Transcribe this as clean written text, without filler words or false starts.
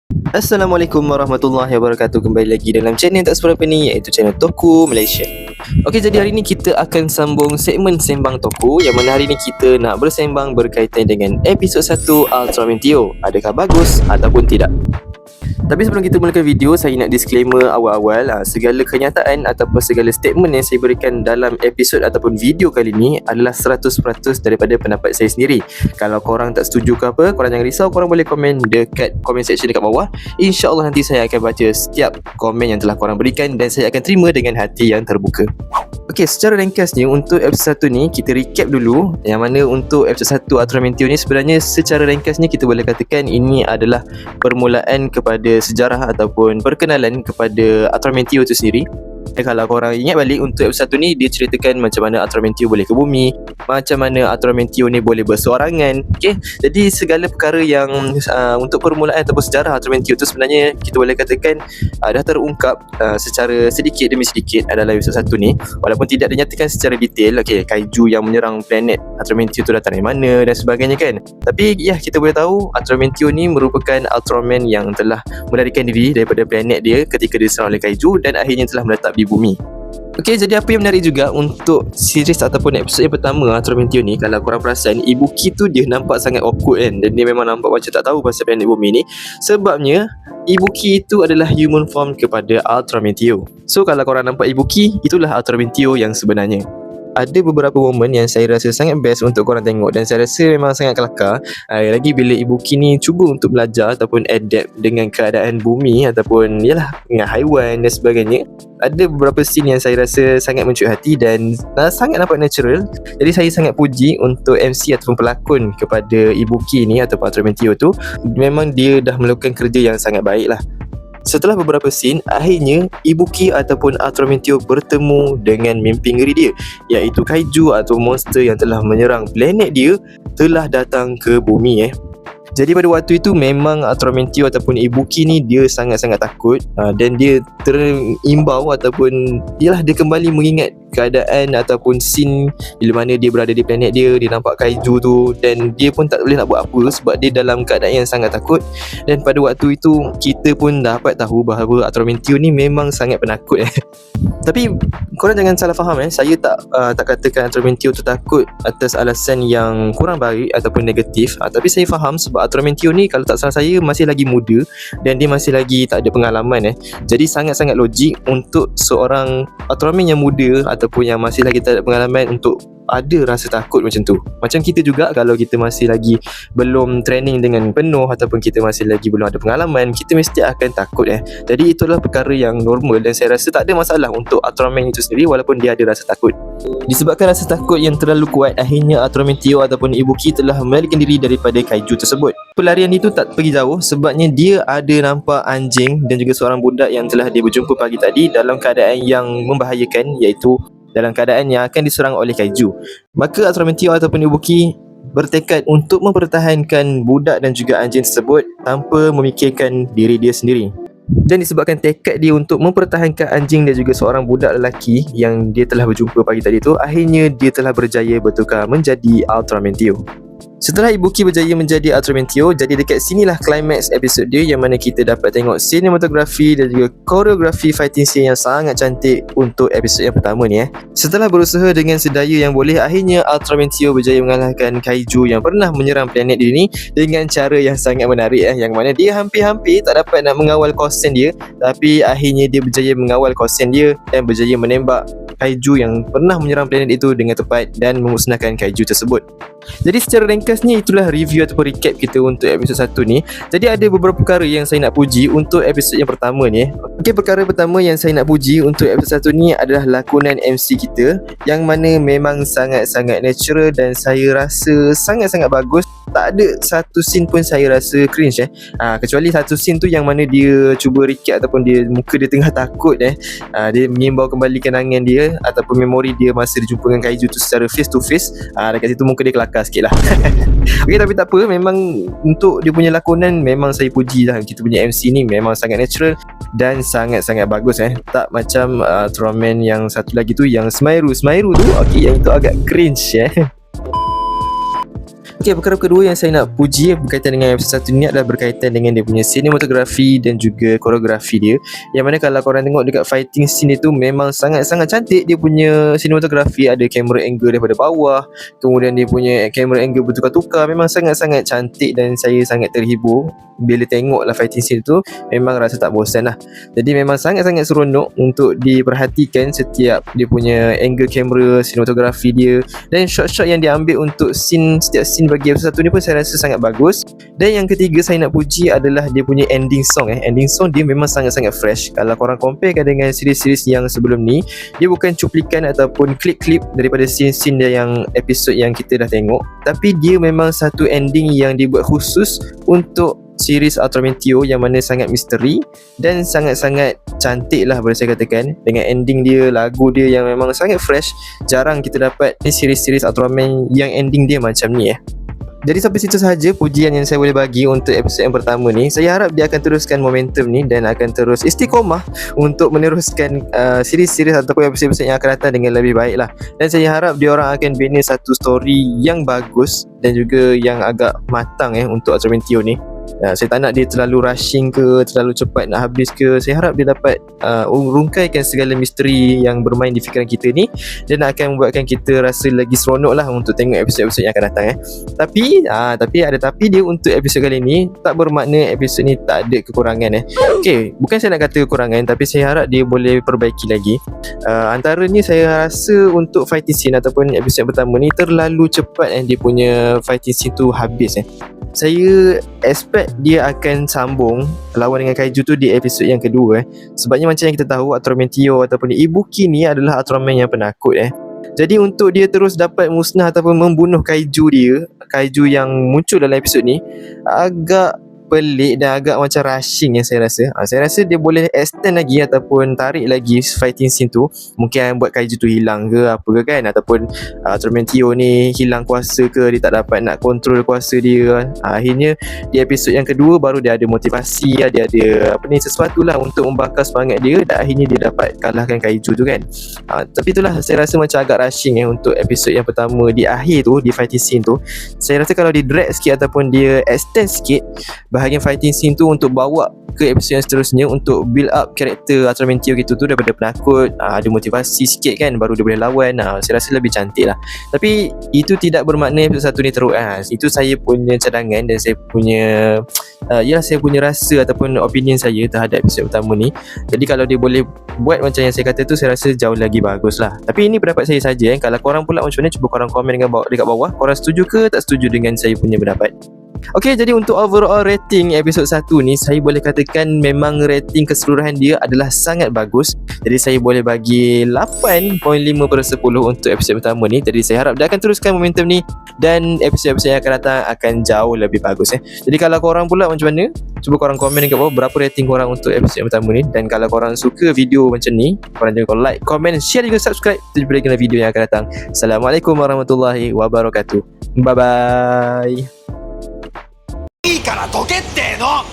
Assalamualaikum warahmatullahi wabarakatuh. Kembali lagi dalam channel tak seberapa ni, iaitu channel Toku Malaysia. Okey, jadi hari ni kita akan sambung segmen Sembang Toku, yang mana hari ni kita nak bersembang berkaitan dengan episod 1 Ultraman Tio. Adakah bagus ataupun tidak? Tapi sebelum kita mulakan video, saya nak disclaimer awal-awal, segala kenyataan ataupun segala statement yang saya berikan dalam episod ataupun video kali ni adalah 100% daripada pendapat saya sendiri. Kalau korang tak setuju ke apa, korang jangan risau, korang boleh komen dekat comment section dekat bawah. InsyaAllah nanti saya akan baca setiap komen yang telah korang berikan dan saya akan terima dengan hati yang terbuka. Okey, secara ringkasnya untuk episod 1 ni kita recap dulu, yang mana untuk episod 1 Ultraman Tio ni sebenarnya secara ringkasnya kita boleh katakan ini adalah permulaan kepada sejarah ataupun perkenalan kepada Ultraman Tio itu sendiri. Kalau korang ingat balik untuk episod 1 ni, dia ceritakan macam mana Ultraman Tio boleh ke bumi, macam mana Ultraman Tio ni boleh bersorangan. Okey, jadi segala perkara yang untuk permulaan ataupun sejarah Ultraman Tio tu sebenarnya kita boleh katakan dah terungkap secara sedikit demi sedikit dalam episod 1 ni, walaupun tidak dinyatakan secara detail. Okey, kaiju yang menyerang planet Ultraman Tio tu datang dari mana dan sebagainya kan. Tapi ya, kita boleh tahu Ultraman Tio ni merupakan Ultraman yang telah melarikan diri daripada planet dia ketika diserang oleh kaiju dan akhirnya telah menetap di bumi. Okey, jadi apa yang menarik juga untuk series ataupun episod yang pertama Ultraman Tio ni, kalau korang perasan, Ibuki tu dia nampak sangat awkward kan, dan dia memang nampak macam tak tahu pasal planet bumi ni. Sebabnya Ibuki itu adalah human form kepada Ultraman Tio. So kalau korang nampak Ibuki, itulah Ultraman Tio yang sebenarnya. Ada beberapa momen yang saya rasa sangat best untuk korang tengok dan saya rasa memang sangat kelakar. Lagi bila Ibuki ni cuba untuk belajar ataupun adapt dengan keadaan bumi ataupun yalah dengan haiwan dan sebagainya. Ada beberapa scene yang saya rasa sangat mencuit hati dan sangat nampak natural. Jadi saya sangat puji untuk MC ataupun pelakon kepada Ibuki ni ataupun Ultraman Tio tu. Memang dia dah melakukan kerja yang sangat baik lah. Setelah beberapa scene, akhirnya Ibuki ataupun Ultraman Tio bertemu dengan mimpi ngeri dia, iaitu kaiju atau monster yang telah menyerang planet dia telah datang ke bumi. Jadi pada waktu itu memang Ultraman Tio ataupun Ibuki ni dia sangat-sangat takut, dan dia terimbau ataupun dia kembali mengingat keadaan ataupun scene bila mana dia berada di planet dia, dia nampak kaiju tu dan dia pun tak boleh nak buat apa sebab dia dalam keadaan yang sangat takut. Dan pada waktu itu kita pun dapat tahu bahawa Ultraman Tio ni memang sangat penakut. Tapi korang jangan salah faham, saya tak katakan Ultraman Tio tu takut atas alasan yang kurang baik ataupun negatif. Tapi saya faham sebab Ultraman Tio ni kalau tak salah saya masih lagi muda dan dia masih lagi tak ada pengalaman. Jadi sangat-sangat logik untuk seorang Ultraman yang muda ataupun yang masih lagi tak ada pengalaman untuk ada rasa takut macam tu. Macam kita juga, kalau kita masih lagi belum training dengan penuh ataupun kita masih lagi belum ada pengalaman, kita mesti akan takut. Jadi itulah perkara yang normal dan saya rasa tak ada masalah untuk Ultraman itu sendiri walaupun dia ada rasa takut. Disebabkan rasa takut yang terlalu kuat, akhirnya Ultraman Tio ataupun Ibuki telah melarikan diri daripada kaiju tersebut. Pelarian itu tak pergi jauh sebabnya dia ada nampak anjing dan juga seorang budak yang telah dia berjumpa pagi tadi dalam keadaan yang membahayakan, iaitu dalam keadaan yang akan diserang oleh kaiju. Maka Ultraman Tio ataupun Ibuki bertekad untuk mempertahankan budak dan juga anjing tersebut tanpa memikirkan diri dia sendiri. Dan disebabkan tekad dia untuk mempertahankan anjing dan juga seorang budak lelaki yang dia telah berjumpa pagi tadi tu, akhirnya dia telah berjaya bertukar menjadi Ultraman Tio. Setelah Ibuki berjaya menjadi Ultraman Tio, jadi dekat sinilah climax episod dia, yang mana kita dapat tengok sinematografi dan juga koreografi fighting scene yang sangat cantik untuk episod yang pertama ni. Setelah berusaha dengan sedaya yang boleh, akhirnya Ultraman Tio berjaya mengalahkan kaiju yang pernah menyerang planet dia ni dengan cara yang sangat menarik, yang mana dia hampir-hampir tak dapat nak mengawal kosen dia, tapi akhirnya dia berjaya mengawal kosen dia dan berjaya menembak kaiju yang pernah menyerang planet itu dengan tepat dan memusnahkan kaiju tersebut. Jadi secara ringkasnya itulah review ataupun recap kita untuk episod 1 ni. Jadi ada beberapa perkara yang saya nak puji untuk episod yang pertama ni. Okey, perkara pertama yang saya nak puji untuk episod 1 ni adalah lakonan MC kita, yang mana memang sangat-sangat natural dan saya rasa sangat-sangat bagus. Tak ada satu scene pun saya rasa cringe kecuali satu scene tu yang mana dia cuba recap ataupun dia muka dia tengah takut dia mengimbau kembali kenangan dia ataupun memori dia masa dia jumpa dengan kaiju tu secara face to face. Dekat situ muka dia kelakar sikit lah. Okay, tapi tak apa, memang untuk dia punya lakonan memang saya puji lah. Kita punya MC ni memang sangat natural dan sangat-sangat bagus. Tak macam Ultraman yang satu lagi tu, yang Smairu tu, okay, yang itu agak cringe. Okay, Okey, perkara kedua yang saya nak puji berkaitan dengan episod 1 ni adalah berkaitan dengan dia punya cinematography dan juga koreografi dia. Yang mana kalau korang tengok dekat fighting scene dia tu memang sangat-sangat cantik dia punya cinematography. Ada camera angle daripada bawah, kemudian dia punya camera angle bertukar-tukar. Memang sangat-sangat cantik dan saya sangat terhibur bila tengok lah fighting scene tu. Memang rasa tak bosan lah. Jadi memang sangat-sangat seronok untuk diperhatikan setiap dia punya angle kamera, cinematography dia, dan shot-shot yang dia ambil untuk setiap scene bagi episode 1 ni pun saya rasa sangat bagus. Dan yang ketiga saya nak puji adalah dia punya ending song. Ending song dia memang sangat-sangat fresh. Kalau korang comparekan dengan series-series yang sebelum ni, dia bukan cuplikan ataupun klip-klip daripada scene-scene dia yang episod yang kita dah tengok, tapi dia memang satu ending yang dibuat khusus untuk series Ultraman Tio yang mana sangat misteri dan sangat-sangat cantik lah boleh saya katakan. Dengan ending dia, lagu dia yang memang sangat fresh. Jarang kita dapat ni series-series Ultraman yang ending dia macam ni. Jadi sampai situ sahaja pujian yang saya boleh bagi untuk episod yang pertama ni. Saya harap dia akan teruskan momentum ni dan akan terus istiqomah untuk meneruskan series-series ataupun episod-episod yang akan datang dengan lebih baik lah. Dan saya harap dia orang akan bina satu story yang bagus dan juga yang agak matang untuk Ultraman Tio ni. Saya tak nak dia terlalu rushing ke, terlalu cepat nak habis ke. Saya harap dia dapat rungkaikan segala misteri yang bermain di fikiran kita ni dan akan membuatkan kita rasa lagi seronok lah untuk tengok episod-episod yang akan datang. Tapi ada tapi dia untuk episod kali ni tak bermakna episod ni tak ada kekurangan. Okay, bukan saya nak kata kekurangan, tapi saya harap dia boleh perbaiki lagi. Antaranya saya rasa untuk fighting scene ataupun episod pertama ni terlalu cepat dia punya fighting scene tu habis. Saya expect dia akan sambung lawan dengan kaiju tu di episod yang kedua. Sebabnya macam yang kita tahu, Ultraman Tio ataupun Ibuki ni adalah Ultraman yang penakut. Jadi untuk dia terus dapat musnah ataupun membunuh kaiju yang muncul dalam episod ni, agak pelik dan agak macam rushing saya rasa. Saya rasa dia boleh extend lagi ataupun tarik lagi fighting scene tu. Mungkin buat kaiju tu hilang ke apa ke kan, ataupun Ultraman Tio ni hilang kuasa ke, dia tak dapat nak kontrol kuasa dia. Akhirnya di episod yang kedua baru dia ada motivasi, dia ada sesuatu lah untuk membakar semangat dia, dan akhirnya dia dapat kalahkan kaiju tu kan. Tapi itulah saya rasa macam agak rushing untuk episod yang pertama di akhir tu, di fighting scene tu. Saya rasa kalau di drag sikit ataupun dia extend sikit bahagian fighting scene tu untuk bawa ke episod yang seterusnya, untuk build up karakter Ultraman Tio gitu tu daripada penakut, ada motivasi sikit kan, baru dia boleh lawan. Saya rasa lebih cantik lah. Tapi itu tidak bermakna episod 1 ni teruk. Itu saya punya cadangan dan saya punya saya punya rasa ataupun opinion saya terhadap episod pertama ni. Jadi kalau dia boleh buat macam yang saya kata tu, saya rasa jauh lagi bagus lah. Tapi ini pendapat saya saja. Kalau korang pula macam mana, cuba korang komen dekat bawah. Korang setuju ke tak setuju dengan saya punya pendapat? Okey, jadi untuk overall rating episod 1 ni, saya boleh katakan memang rating keseluruhan dia adalah sangat bagus. Jadi saya boleh bagi 8.5/10 untuk episod pertama ni. Jadi saya harap dia akan teruskan momentum ni dan episod-episod yang akan datang akan jauh lebih bagus. Jadi kalau korang pula macam mana, cuba korang komen dekat bawah berapa rating korang untuk episod yang pertama ni. Dan kalau korang suka video macam ni, korang jangan like, komen, share juga subscribe. Kita jumpa lagi dalam video yang akan datang. Assalamualaikum warahmatullahi wabarakatuh. Bye bye. いいからどけっての！